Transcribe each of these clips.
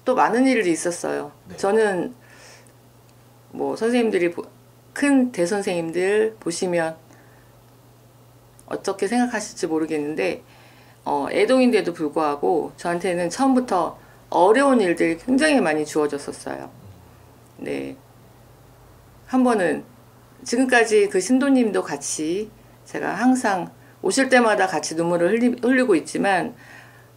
또 많은 일이 있었어요. 네. 저는 뭐 선생님들이 큰 대선생님들 보시면 어떻게 생각하실지 모르겠는데 애동인데도 불구하고 저한테는 처음부터 어려운 일들이 굉장히 많이 주어졌었어요. 네. 한 번은 지금까지 그 신도님도 같이 제가 항상 오실 때마다 같이 눈물을 흘리고 있지만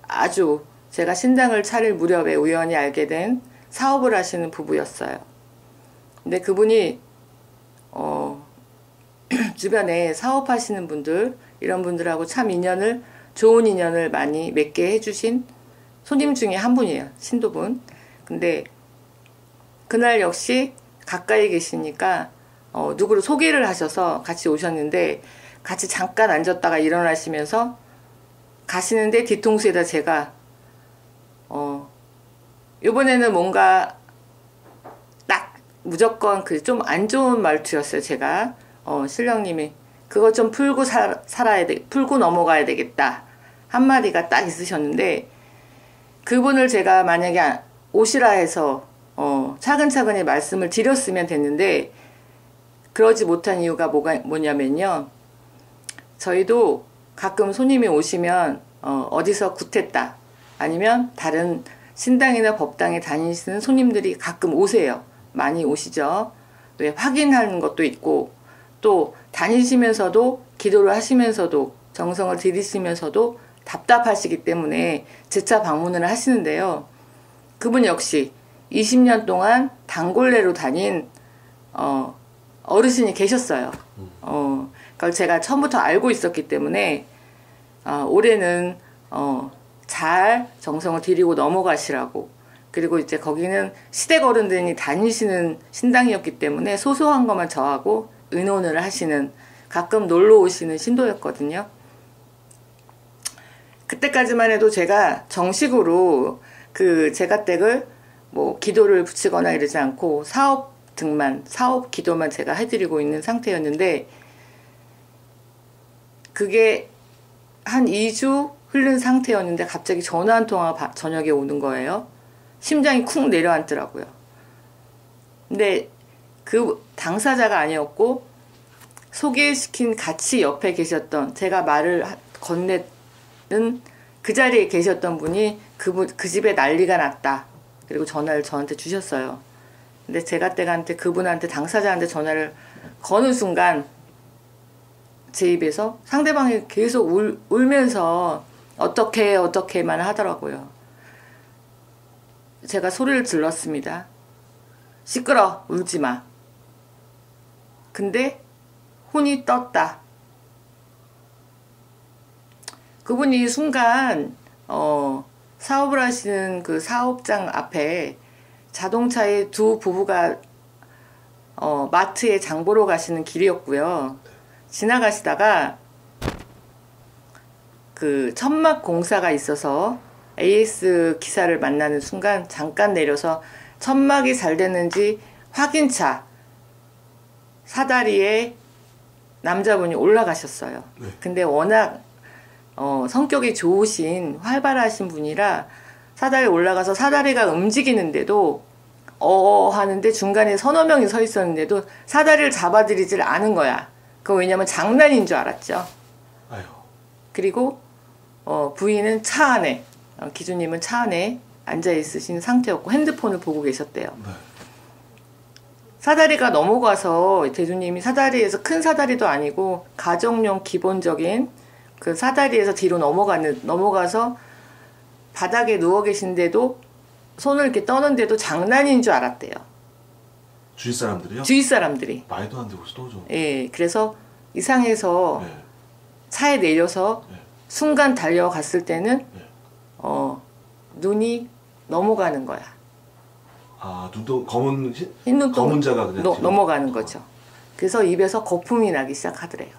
아주 제가 신당을 차릴 무렵에 우연히 알게 된 사업을 하시는 부부였어요. 근데 그분이 주변에 사업하시는 분들 이런 분들하고 참 좋은 인연을 많이 맺게 해주신 손님 중에 한 분이에요. 신도분. 근데 그날 역시 가까이 계시니까 누구를 소개를 하셔서 같이 오셨는데 같이 잠깐 앉았다가 일어나시면서 가시는데 뒤통수에다 제가 이번에는 뭔가 딱 무조건 그 좀 안 좋은 말투였어요. 제가 신령님이 그거 좀 풀고 풀고 넘어가야 되겠다 한마디가 딱 있으셨는데 그분을 제가 만약에 오시라 해서 차근차근히 말씀을 드렸으면 됐는데 그러지 못한 이유가 뭐냐면요. 저희도 가끔 손님이 오시면 어디서 굿했다 아니면 다른 신당이나 법당에 다니시는 손님들이 가끔 오세요. 많이 오시죠. 왜 확인하는 것도 있고 또 다니시면서도 기도를 하시면서도 정성을 들이시면서도 답답하시기 때문에 재차 방문을 하시는데요. 그분 역시 20년 동안 단골레로 다닌 어르신이 계셨어요. 그걸 제가 처음부터 알고 있었기 때문에 올해는 잘 정성을 들이고 넘어가시라고 그리고 이제 거기는 시댁 어른들이 다니시는 신당이었기 때문에 소소한 것만 저하고 의논을 하시는 가끔 놀러 오시는 신도였거든요. 그때까지만 해도 제가 정식으로 그 제가댁을 뭐 기도를 붙이거나 이러지 않고 사업 기도만 제가 해드리고 있는 상태였는데 그게 한 2주 흐른 상태였는데 갑자기 전화 한 통화가 저녁에 오는 거예요. 심장이 쿵 내려앉더라고요. 근데 그 당사자가 아니었고 소개시킨 같이 옆에 계셨던 제가 말을 건네는 그 자리에 계셨던 분이 그 집에 난리가 났다. 그리고 전화를 저한테 주셨어요. 근데 제가댁한테 그분한테 당사자한테 전화를 거는 순간 제 입에서 상대방이 계속 울면서 어떻게만 하더라고요. 제가 소리를 질렀습니다. 시끄러 울지마. 근데 혼이 떴다. 그분이 순간 사업을 하시는 그 사업장 앞에 자동차에 두 부부가 마트에 장 보러 가시는 길이었고요. 지나가시다가 그 천막 공사가 있어서 AS 기사를 만나는 순간 잠깐 내려서 천막이 잘 됐는지 확인차 사다리에 남자분이 올라가셨어요. 네. 근데 워낙 성격이 좋으신 활발하신 분이라 사다리에 올라가서 사다리가 움직이는데도 하는데 중간에 서너 명이 서 있었는데도 사다리를 잡아들이질 않은 거야. 그거 왜냐면 장난인 줄 알았죠. 아유. 그리고 부인은 차 안에 기주님은 차 안에 앉아 있으신 상태였고 핸드폰을 보고 계셨대요. 네. 사다리가 넘어가서 대주님이 사다리에서 큰 사다리도 아니고 가정용 기본적인 그 사다리에서 뒤로 넘어가서 바닥에 누워 계신데도 손을 이렇게 떠는데도 장난인 줄 알았대요. 주위 사람들이요? 주위 사람들이. 말도 안 되고 떠죠. 예, 그래서 이상해서 네. 차에 내려서 네. 순간 달려갔을 때는 네. 눈이 넘어가는 거야. 아, 눈도 흰 눈도 검은 자가 그냥 넘어가는 거죠. 그래서 입에서 거품이 나기 시작하더래요.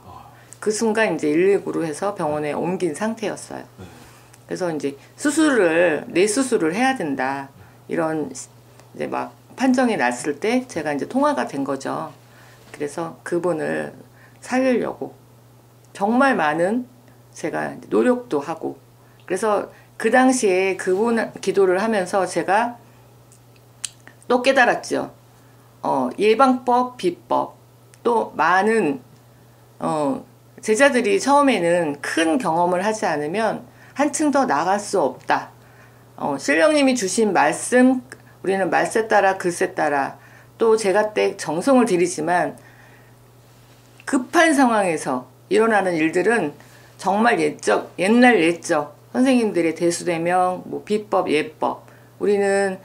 그 순간 이제 119로 해서 병원에 옮긴 상태였어요. 네. 그래서 이제 뇌수술을 해야 된다. 이런 이제 막 판정이 났을 때 제가 이제 통화가 된 거죠. 그래서 그분을 살리려고 정말 많은 제가 노력도 하고 그래서 그 당시에 그분 기도를 하면서 제가 또 깨달았죠. 예방법, 비법, 또 많은 제자들이 처음에는 큰 경험을 하지 않으면 한층 더 나갈 수 없다. 신령님이 주신 말씀, 우리는 말세 따라 글쎄 따라 또 제가 때 정성을 들이지만 급한 상황에서 일어나는 일들은 정말 옛날 옛적 선생님들의 대수대명, 뭐 비법, 예법, 우리는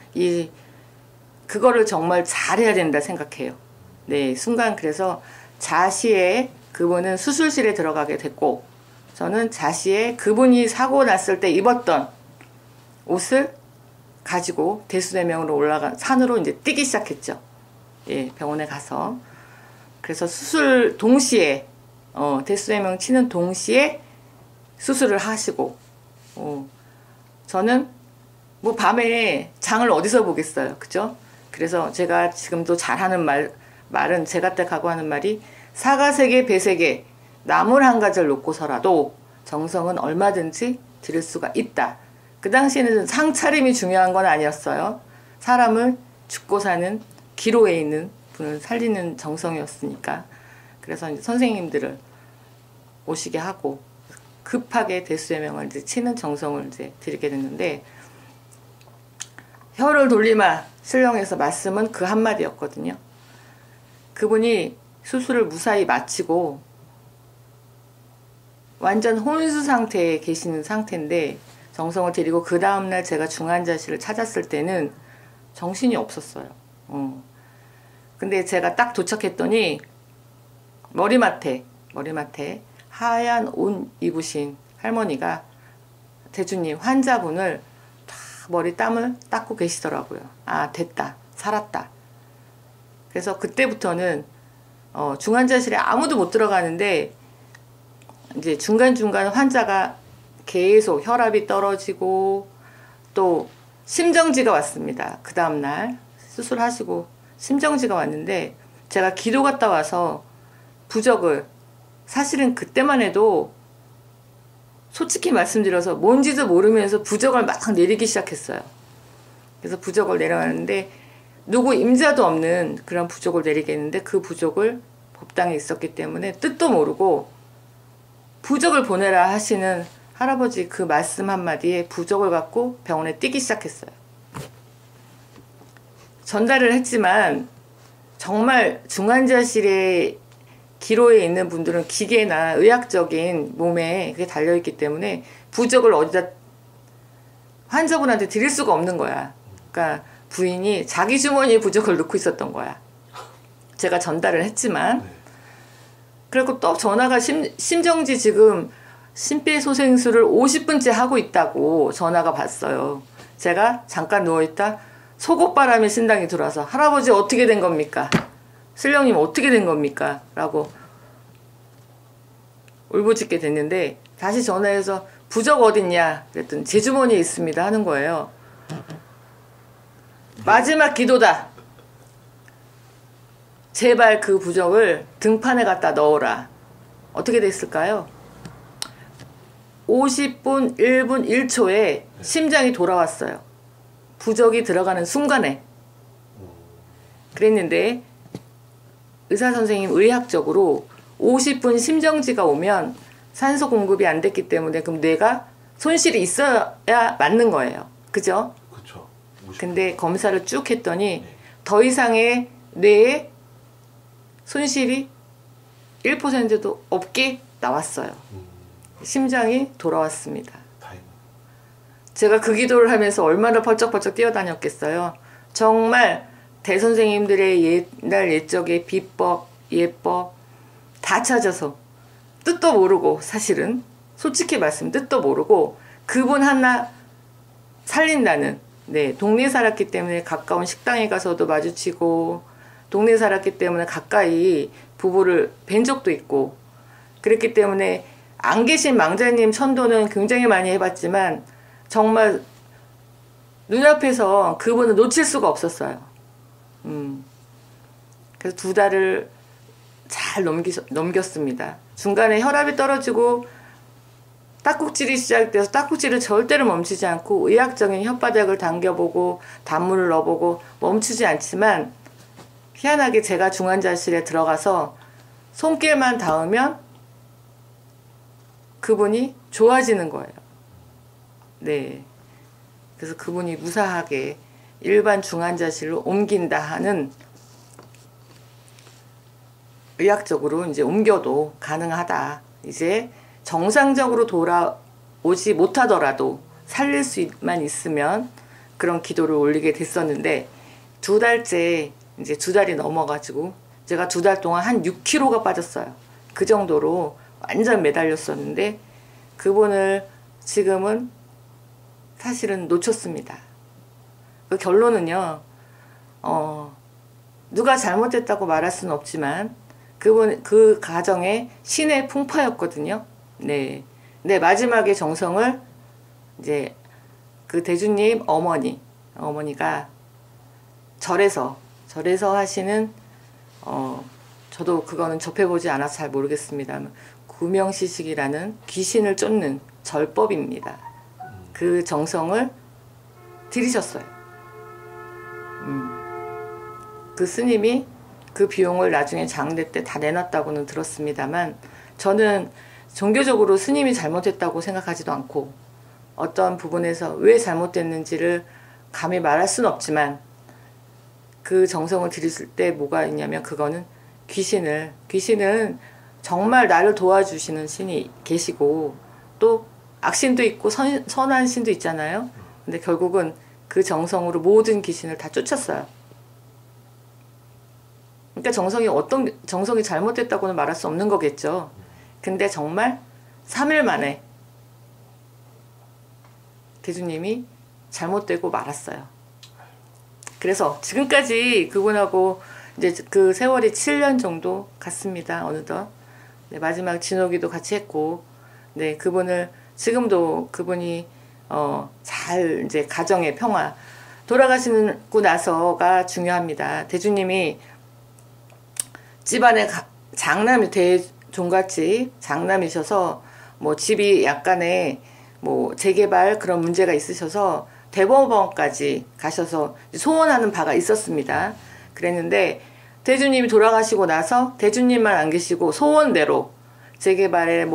그거를 정말 잘해야 된다 생각해요. 네, 순간 그래서 자시에 그분은 수술실에 들어가게 됐고, 저는 자시에 그분이 사고 났을 때 입었던 옷을 가지고 대수대명으로 올라가 산으로 이제 뛰기 시작했죠. 예, 병원에 가서. 그래서 수술 동시에 대수대명 치는 동시에 수술을 하시고, 저는 뭐 밤에 장을 어디서 보겠어요, 그죠? 그래서 제가 지금도 잘하는 말은 제가 때 각오하는 말이 사가세계 배세계 나물 한 가지를 놓고서라도 정성은 얼마든지 드릴 수가 있다. 그 당시에는 상차림이 중요한 건 아니었어요. 사람을 죽고 사는 기로에 있는 분을 살리는 정성이었으니까. 그래서 이제 선생님들을 오시게 하고 급하게 대수대명을 이제 치는 정성을 이제 드리게 됐는데, 혀를 돌리마 신령에서 말씀은 그 한마디였거든요. 그분이 수술을 무사히 마치고 완전 혼수 상태에 계시는 상태인데 정성을 드리고 그 다음날 제가 중환자실을 찾았을 때는 정신이 없었어요. 근데 제가 딱 도착했더니 머리맡에 하얀 옷 입으신 할머니가 대주님 환자분을 다 머리 땀을 닦고 계시더라고요. 아, 됐다, 살았다. 그래서 그때부터는 중환자실에 아무도 못 들어가는데 이제 중간중간 환자가 계속 혈압이 떨어지고 또 심정지가 왔습니다. 그 다음날 수술하시고 심정지가 왔는데 제가 기도 갔다 와서 부적을, 사실은 그때만 해도 솔직히 말씀드려서 뭔지도 모르면서 부적을 막 내리기 시작했어요. 그래서 부적을 내려가는데 누구 임자도 없는 그런 부적을 내리겠는데 그 부적을 법당에 있었기 때문에 뜻도 모르고 부적을 보내라 하시는 할아버지 그 말씀 한마디에 부적을 갖고 병원에 뛰기 시작했어요. 전달을 했지만 정말 중환자실에 기로에 있는 분들은 기계나 의학적인 몸에 그게 달려있기 때문에 부적을 어디다 환자분한테 드릴 수가 없는 거야. 그러니까 부인이 자기 주머니에 부적을 넣고 있었던 거야. 제가 전달을 했지만. 그리고 또 전화가 심정지 지금 심폐소생술을 50분째 하고 있다고 전화가 왔어요. 제가 잠깐 누워있다 속옷바람이 신당이 들어와서 할아버지 어떻게 된 겁니까? 신령님 어떻게 된 겁니까? 라고 울부짖게 됐는데 다시 전화해서 부적 어딨냐? 그랬더니 제 주머니에 있습니다 하는 거예요. 마지막 기도다. 제발 그 부적을 등판에 갖다 넣어라. 어떻게 됐을까요? 50분 1분 1초에 심장이 돌아왔어요. 부적이 들어가는 순간에. 그랬는데 의사선생님 의학적으로 50분 심정지가 오면 산소 공급이 안 됐기 때문에 그럼 뇌가 손실이 있어야 맞는 거예요. 그죠? 그렇죠. 근데 검사를 쭉 했더니 더 이상의 뇌에 손실이 1%도 없게 나왔어요. 심장이 돌아왔습니다. 다행이다. 제가 그 기도를 하면서 얼마나 펄쩍펄쩍 뛰어다녔겠어요. 정말 대선생님들의 옛날 옛적의 비법, 예법 다 찾아서 뜻도 모르고 사실은 솔직히 말씀 뜻도 모르고 그분 하나 살린다는 동네에 살았기 때문에 가까운 식당에 가서도 마주치고 동네에 살았기 때문에 가까이 부부를 뵌 적도 있고 그랬기 때문에 안 계신 망자님 천도는 굉장히 많이 해봤지만 정말 눈앞에서 그분을 놓칠 수가 없었어요. 그래서 2달을 잘 넘겼습니다. 중간에 혈압이 떨어지고 딱꼭질이 시작돼서 딱꼭질을 절대로 멈추지 않고 의학적인 혓바닥을 당겨보고 단물을 넣어보고 멈추지 않지만 희한하게 제가 중환자실에 들어가서 손길만 닿으면 그분이 좋아지는 거예요. 네. 그래서 그분이 무사하게 일반 중환자실로 옮긴다 하는 의학적으로 이제 옮겨도 가능하다. 이제 정상적으로 돌아오지 못하더라도 살릴 수만 있으면 그런 기도를 올리게 됐었는데 2달째 이제 2달이 넘어가지고 제가 2달 동안 한 6kg가 빠졌어요. 그 정도로 완전 매달렸었는데 그분을 지금은 사실은 놓쳤습니다. 그 결론은요. 누가 잘못했다고 말할 수는 없지만 그 가정에 신의 풍파였거든요. 네. 네, 마지막에 정성을 이제 그 대주님 어머니가 절에서 하시는 저도 그거는 접해보지 않아서 잘 모르겠습니다만 구명시식이라는 귀신을 쫓는 절법입니다. 그 정성을 들이셨어요. 그 스님이 그 비용을 나중에 장례 때 다 내놨다고는 들었습니다만 저는 종교적으로 스님이 잘못했다고 생각하지도 않고 어떤 부분에서 왜 잘못됐는지를 감히 말할 수는 없지만 그 정성을 들였을 때 뭐가 있냐면 그거는 귀신은 정말 나를 도와주시는 신이 계시고 또 악신도 있고 선한 신도 있잖아요. 근데 결국은 그 정성으로 모든 귀신을 다 쫓았어요. 그러니까 정성이 잘못됐다고는 말할 수 없는 거겠죠. 근데 정말 3일 만에 대주님이 잘못되고 말았어요. 그래서 지금까지 그분하고 이제 그 세월이 7년 정도 갔습니다. 어느덧. 네, 마지막 진호기도 같이 했고, 네, 지금도 그분이 잘 이제 가정의 평화 돌아가시고 나서가 중요합니다. 대주님이 집안에 대종갓집 장남이셔서 뭐 집이 약간의 뭐 재개발 그런 문제가 있으셔서 대법원까지 가셔서 소원하는 바가 있었습니다. 그랬는데 대주님이 돌아가시고 나서 대주님만 안 계시고 소원대로 재개발에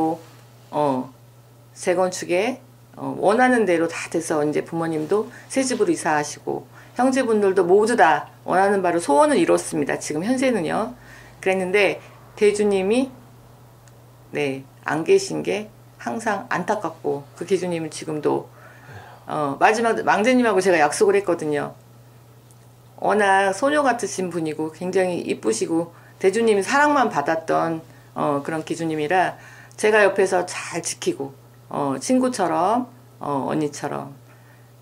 재건축에 원하는 대로 다 돼서 이제 부모님도 새 집으로 이사하시고 형제분들도 모두 다 원하는 바로 소원을 이뤘습니다. 지금 현재는요. 그랬는데 대주님이 안 계신 게 항상 안타깝고 그 대주님은 지금도 마지막 망제님하고 제가 약속을 했거든요. 워낙 소녀 같으신 분이고 굉장히 이쁘시고 대주님이 사랑만 받았던 그런 기주님이라 제가 옆에서 잘 지키고 친구처럼 언니처럼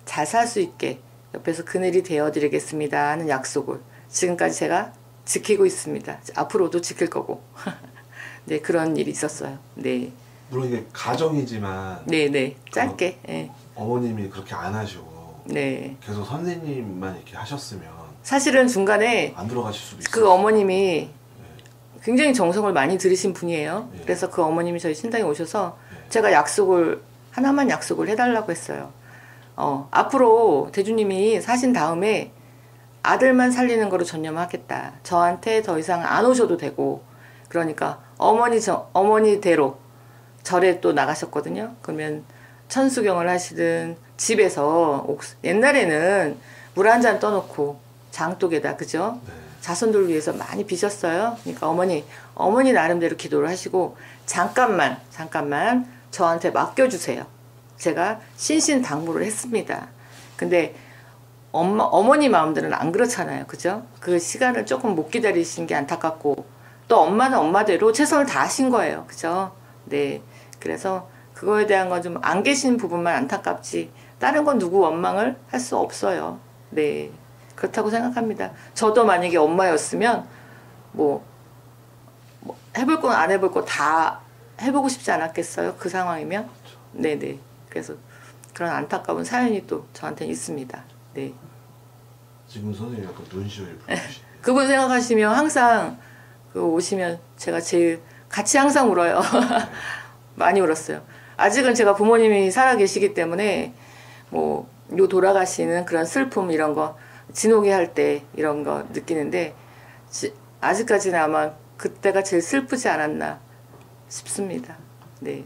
잘 살 수 있게 옆에서 그늘이 되어드리겠습니다 하는 약속을 지금까지 제가 지키고 있습니다. 앞으로도 지킬 거고 네, 그런 일이 있었어요. 네. 물론 이게 가정이지만 네네 짧게 네. 어머님이 그렇게 안 하시고 네. 계속 선생님만 이렇게 하셨으면 사실은 중간에 안 들어가실 수도 있어요. 그 어머님이 굉장히 정성을 많이 들이신 분이에요. 네. 그래서 그 어머님이 저희 신당에 오셔서 네. 제가 하나만 약속을 해달라고 했어요. 앞으로 대주님이 사신 다음에 아들만 살리는 거로 전념하겠다. 저한테 더 이상 안 오셔도 되고 그러니까 어머니대로 절에 또 나가셨거든요. 그러면 천수경을 하시든 집에서 옛날에는 물 한 잔 떠놓고 장독에다 그죠? 네. 자손들 위해서 많이 비셨어요. 그러니까 어머니 나름대로 기도를 하시고 잠깐만 저한테 맡겨주세요. 제가 신신당부를 했습니다. 근데 어머니 마음들은 안 그렇잖아요. 그죠? 그 시간을 조금 못 기다리신 게 안타깝고 또 엄마는 엄마대로 최선을 다하신 거예요. 그죠? 네. 그래서 그거에 대한 건 좀 안 계신 부분만 안타깝지 다른 건 누구 원망을 할 수 없어요. 네. 그렇다고 생각합니다. 저도 만약에 엄마였으면 해볼 건 안 해볼 거 다 해보고 싶지 않았겠어요? 그 상황이면? 네네. 그래서 그런 안타까운 사연이 또 저한테는 있습니다. 네. 지금 선생님 약간 눈시울이 붉으시네요. 그분 생각하시면 항상 오시면 제가 제일 같이 항상 울어요. 많이 울었어요. 아직은 제가 부모님이 살아 계시기 때문에 뭐 요 돌아가시는 그런 슬픔 이런 거 진호기 할 때 이런 거 느끼는데 아직까지는 아마 그때가 제일 슬프지 않았나 싶습니다. 네.